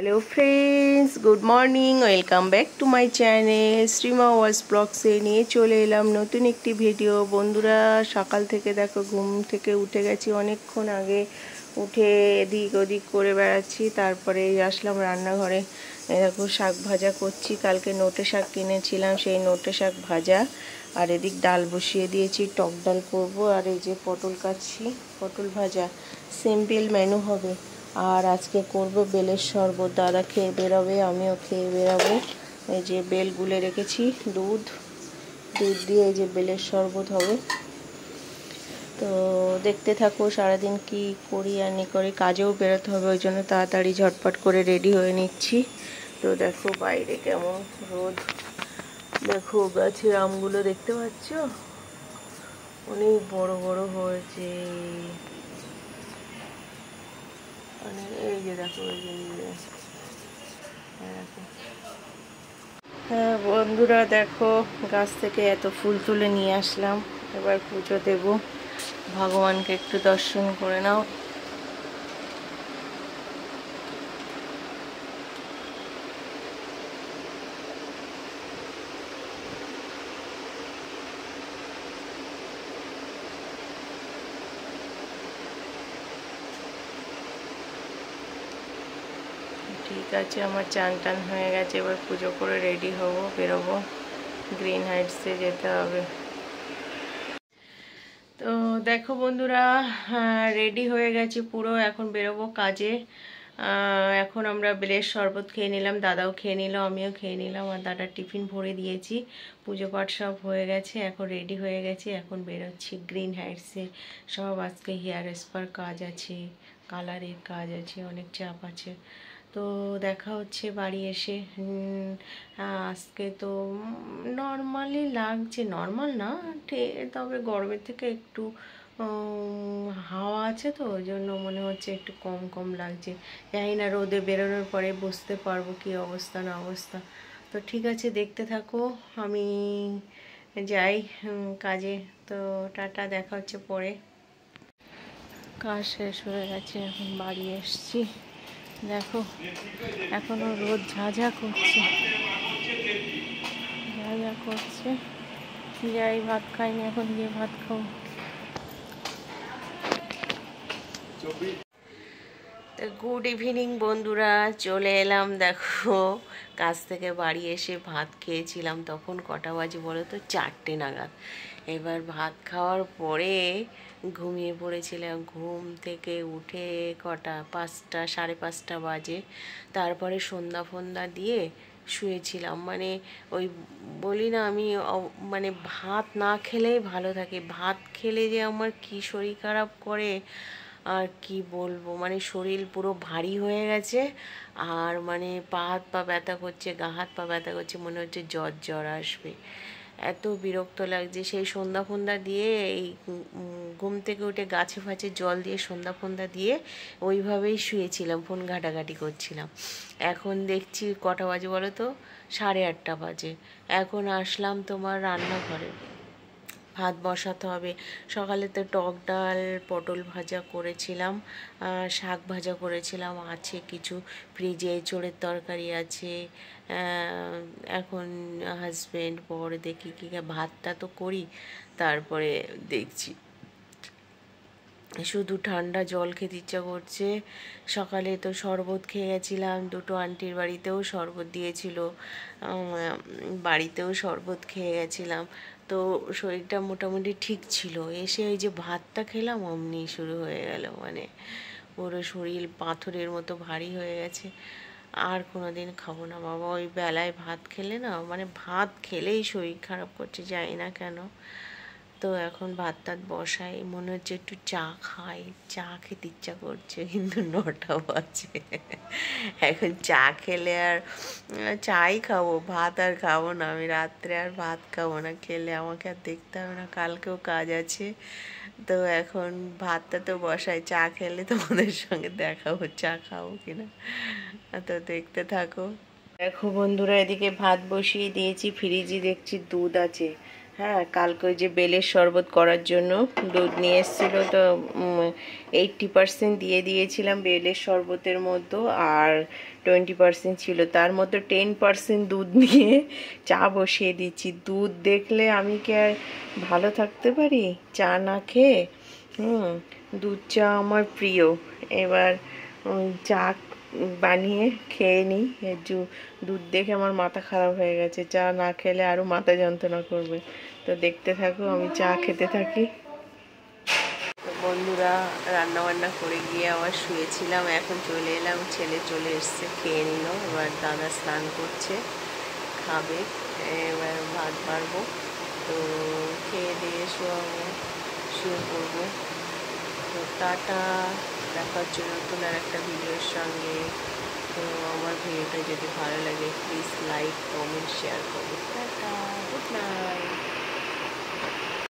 Hello friends, good morning. Welcome back to my channel Shrima ওয়াজ ব্লগসে নিয়ে চলে এলাম নতুন একটি ভিডিও। বন্ধুরা, সকাল থেকে দেখো ঘুম থেকে উঠে গেছি অনেকক্ষণ আগে, উঠে এদিক ওদিক করে বেড়াচ্ছি। তারপরে আসলাম রান্নাঘরে। দেখো শাক ভাজা করছি, কালকে নোটে শাক কিনেছিলাম, সেই নোটে শাক ভাজা। আর এদিক ডাল বসিয়ে দিয়েছি, টক ডাল করব। আর এই যে পটল কাটছি, পটল ভাজা, সিম্পল মেনু হবে। আর আজকে করব বেলের শরবত। দাদা খেয়ে বেরোবে, আমিও খেয়ে বেরোবো। এই যে বেল গুলে রেখেছি, দুধ দিয়ে এই যে বেলের শরবত হবে। তো দেখতে থাকো সারাদিন কি করি আর নি করি। কাজেও বেরোতে হবে, ওই জন্য তাড়াতাড়ি ঝটপট করে রেডি হয়ে নিচ্ছি। তো দেখো বাইরে কেমন রোদ, দেখো গাছের আমগুলো দেখতে পাচ্ছ, অনেক বড় বড় হয়েছে। মানে এই যে দেখো, এই যে হ্যাঁ বন্ধুরা, দেখো গাছ থেকে এত ফুল তুলে নিয়ে আসলাম। এবার পুজো দেব, ভগবানকে একটু দর্শন করে নাও। ঠিক আছে, আমার চান টান হয়ে গেছে, এবার পুজো করে রেডি হব, বেরোবো, গ্রিন হাইটসে যেতে হবে। তো দেখো বন্ধুরা, রেডি হয়ে গেছি পুরো, এখন বেরোবো কাজে। এখন আমরা বেলের শরবত খেয়ে নিলাম, দাদাও খেয়ে নিল, আমিও খেয়ে নিলাম, আর দাদার টিফিন ভরে দিয়েছি। পুজো পাঠ সব হয়ে গেছে, এখন রেডি হয়ে গেছি, এখন বেরোচ্ছি গ্রিন হাইটসে। সব আজকে হেয়ার স্পার কাজ আছে, কালারের কাজ আছে, অনেক চাপ আছে। তো দেখা হচ্ছে বাড়ি এসে। আজকে তো নর্মালি লাগছে, নর্মাল না তবে গরমের থেকে একটু হাওয়া আছে, তো ওই জন্য মনে হচ্ছে একটু কম কম লাগছে। জানি না রোদে বেরোনোর পরে বুঝতে পারবো কি অবস্থা না অবস্থা। তো ঠিক আছে, দেখতে থাকো, আমি যাই কাজে। তো টাটা, দেখা হচ্ছে পরে। কাজ শেষ হয়ে গেছে, এখন বাড়ি এসছি। দেখো এখনো রোদ ঝাঁঝা করছে, ঝাঁঝা করছে। যাই, ভাত খাইনি, এখন গিয়ে ভাত খাবো। তো গুড ইভিনিং বন্ধুরা, চলে এলাম। দেখো কাজ থেকে বাড়ি এসে ভাত খেয়েছিলাম, তখন কটা বাজে বলো তো, 4টে নাগাদ। এবার ভাত খাওয়ার পরে ঘুমিয়ে পড়েছিলাম। ঘুম থেকে উঠে কটা, 5টা, 5:30 বাজে। তারপরে সন্ধ্যা ফন্দা দিয়ে শুয়েছিলাম। মানে ওই বলি না আমি, মানে ভাত না খেলেই ভালো থাকে, ভাত খেলে যে আমার কি শরীর খারাপ করে আর কি বলবো। মানে শরীর পুরো ভারী হয়ে গেছে, আর মানে পা হাত পা ব্যথা করছে, গা হাত পা ব্যথা করছে, মনে হচ্ছে জ্বর জ্বর আসবে, এত বিরক্ত লাগছে। সেই সন্ধ্যা ফন্দা দিয়ে, এই ঘুম থেকে উঠে গাছে ফাছে জল দিয়ে সন্ধ্যা ফন্দা দিয়ে ওইভাবেই শুয়েছিলাম, ফোন ঘাটাঘাটি করছিলাম। এখন দেখছি কটা বাজে বলো তো, 8:30 বাজে। এখন আসলাম তোমার রান্নাঘরে, ভাত বসাতে হবে। সকালে তো টক ডাল, পটল ভাজা করেছিলাম, শাক ভাজা করেছিলাম, আছে কিছু ফ্রিজে, এঁচোড়ের তরকারি আছে। এখন হাজব্যান্ড পরে দেখি কি, ভাতটা তো করি, তারপরে দেখছি। শুধু ঠান্ডা জল খেতে ইচ্ছা করছে। সকালে তো শরবত খেয়ে গেছিলাম, দুটো আন্টির বাড়িতেও শরবত দিয়েছিল, বাড়িতেও শরবত খেয়ে গেছিলাম। তো শরীরটা মোটামুটি ঠিক ছিল। এসে ওই যে ভাতটা খেলাম, অমনি শুরু হয়ে গেল, মানে পুরো শরীর পাথরের মতো ভারী হয়ে গেছে। আর কোনো দিন খাবো না বাবা, ওই বেলায় ভাত খেলে না, মানে ভাত খেলেই শরীর খারাপ করছে, জানি না কেন। তো এখন ভাত টাত বসাই, মনে হচ্ছে একটু চা খাই, চা খেতে ইচ্ছা করছে, কিন্তু 9টা বাজে। এখন চা খেলে আর, চাই খাবো, ভাত আর খাবো না আমি, রাত্রে আর ভাত খাবো না, খেলে আমাকে আর দেখতে হবে না, কালকেও কাজ আছে। তো এখন ভাতটা তো বসাই, চা খেলে তোমাদের সঙ্গে দেখাবো চা খাবো কিনা। তো দেখতে থাকো। দেখো বন্ধুরা, এদিকে ভাত বসিয়ে দিয়েছি, ফ্রিজে দেখছি দুধ আছে। হ্যাঁ, কালকে ওই যে বেলের শরবত করার জন্য দুধ নিয়ে এসেছিলো, তো 80% দিয়ে দিয়েছিলাম বেলের শরবতের মধ্যে, আর 20% ছিল, তার মধ্যে 10% দুধ নিয়ে চা বসিয়ে দিচ্ছি। দুধ দেখলে আমি কি আর ভালো থাকতে পারি চা না খেয়ে? দুধ চা আমার প্রিয়। এবার চা বানিয়ে খেয়ে নিই। দুধ দেখে আমার মাথা খারাপ হয়ে গেছে, চা না খেলে আরও মাথা যন্ত্রণা করবে। তো দেখতে থাকো, আমি চা খেতে থাকি। তো বন্ধুরা, রান্না বান্না করে গিয়ে আবার শুয়েছিলাম, এখন চলে এলাম, ছেলে চলে এসছে, খেয়ে নিল। এবার দাদা স্নান করছে, খাবে, এবার ভাত বাড়বো। তো খেয়ে দিয়ে শুয়ে পড়বো। তো টাটা, দেখা হচ্ছে নতুন আর একটা ভিডিওর সঙ্গে। তো আমার ভিডিওটা যদি ভালো লাগে প্লিজ লাইক, কমেন্ট, শেয়ার করো। Tata, good night.